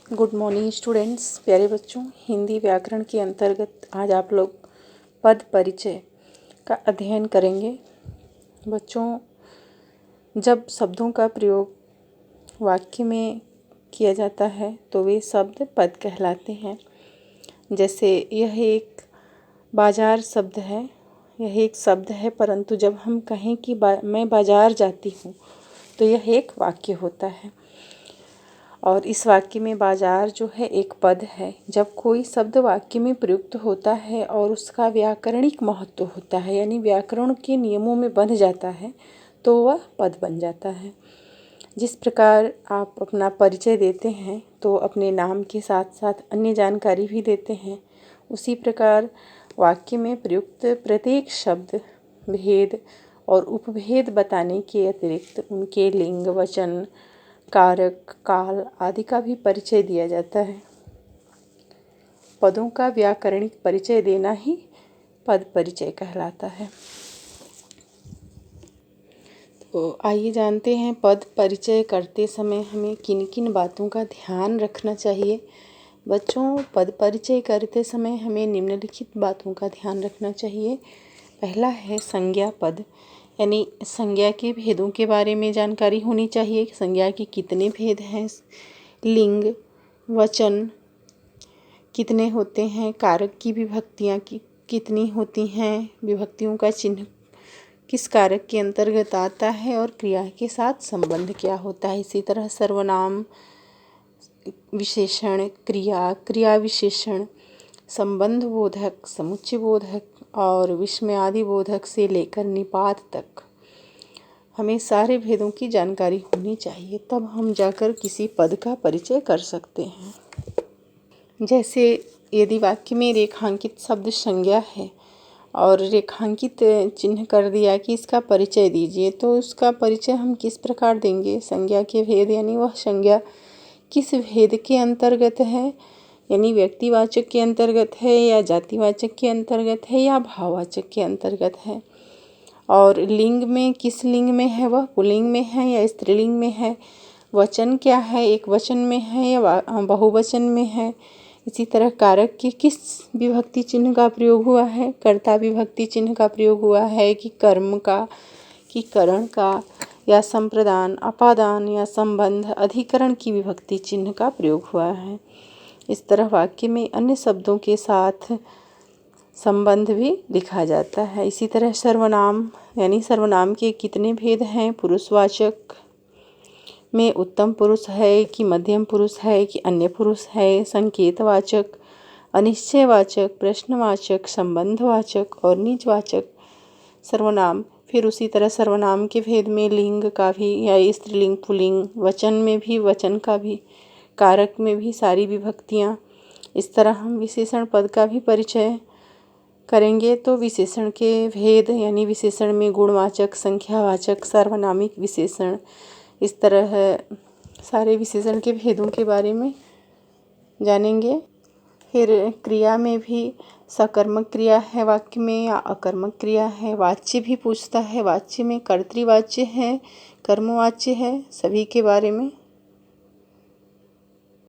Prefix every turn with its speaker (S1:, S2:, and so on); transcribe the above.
S1: Good morning students, प्यारे बच्चों। हिंदी व्याकरण के अंतर्गत आज आप लोग पद परिचय का अध्ययन करेंगे। बच्चों, जब शब्दों का प्रयोग वाक्य में किया जाता है तो वे शब्द पद कहलाते हैं। जैसे यह एक बाजार शब्द है, यह एक शब्द है, परंतु जब हम कहें कि मैं बाजार जाती हूँ तो यह एक वाक्य होता है। और इस वाक्य में बाजार जो है एक पद है। जब कोई शब्द वाक्य में प्रयुक्त होता है और उसका व्याकरणिक महत्व होता है, यानी व्याकरण के नियमों में बंध जाता है, तो वह पद बन जाता है। जिस प्रकार आप अपना परिचय देते हैं तो अपने नाम के साथ साथ अन्य जानकारी भी देते हैं, उसी प्रकार वाक्य में प्रयुक्त प्रत्येक शब्द भेद और उपभेद बताने के अतिरिक्त उनके लिंग, वचन, कारक, काल आदि का भी परिचय दिया जाता है। पदों का व्याकरणिक परिचय देना ही पद परिचय कहलाता है। तो आइए जानते हैं पद परिचय करते समय हमें किन किन बातों का ध्यान रखना चाहिए। बच्चों, पद परिचय करते समय हमें निम्नलिखित बातों का ध्यान रखना चाहिए। पहला है संज्ञा पद, यानी संज्ञा के भेदों के बारे में जानकारी होनी चाहिए। संज्ञा के कितने भेद हैं, लिंग, वचन कितने होते हैं, कारक की विभक्तियाँ कितनी होती हैं, विभक्तियों का चिन्ह किस कारक के अंतर्गत आता है और क्रिया के साथ संबंध क्या होता है। इसी तरह सर्वनाम, विशेषण, क्रिया, क्रिया विशेषण, संबंध बोधक, समुच्चय बोधक और विस्मयादि बोधक से लेकर निपात तक हमें सारे भेदों की जानकारी होनी चाहिए, तब हम जाकर किसी पद का परिचय कर सकते हैं। जैसे यदि वाक्य में रेखांकित शब्द संज्ञा है और रेखांकित चिन्ह कर दिया कि इसका परिचय दीजिए, तो उसका परिचय हम किस प्रकार देंगे। संज्ञा के भेद, यानी वह संज्ञा किस भेद के अंतर्गत है, यानी व्यक्तिवाचक के अंतर्गत है या जातिवाचक के अंतर्गत है या भाववाचक के अंतर्गत है। और लिंग में किस लिंग में है, वह पुल्लिंग में है या स्त्रीलिंग में है। वचन क्या है, एक वचन में है या बहुवचन में है। इसी तरह कारक के किस विभक्ति चिन्ह का प्रयोग हुआ है, कर्ता विभक्ति चिन्ह का प्रयोग हुआ है कि कर्म का, कि करण का, या संप्रदान, अपादान या संबंध, अधिकरण की विभक्ति चिन्ह का प्रयोग हुआ है। इस तरह वाक्य में अन्य शब्दों के साथ संबंध भी लिखा जाता है। इसी तरह सर्वनाम, यानी सर्वनाम के कितने भेद हैं, पुरुषवाचक में उत्तम पुरुष है कि मध्यम पुरुष है कि अन्य पुरुष है, संकेतवाचक, अनिश्चयवाचक, प्रश्नवाचक, संबंधवाचक और निजवाचक सर्वनाम। फिर उसी तरह सर्वनाम के भेद में लिंग का भी या स्त्रीलिंग, पुल्लिंग, वचन में भी वचन का भी, कारक में भी सारी विभक्तियाँ। इस तरह हम विशेषण पद का भी परिचय करेंगे। तो विशेषण के भेद, यानी विशेषण में गुणवाचक, संख्यावाचक, सार्वनामिक विशेषण, इस तरह सारे विशेषण के भेदों के बारे में जानेंगे। फिर क्रिया में भी सकर्मक क्रिया है वाक्य में या अकर्मक क्रिया है। वाच्य भी पूछता है, वाच्य में कर्तृवाच्य है, कर्मवाच्य है, सभी के बारे में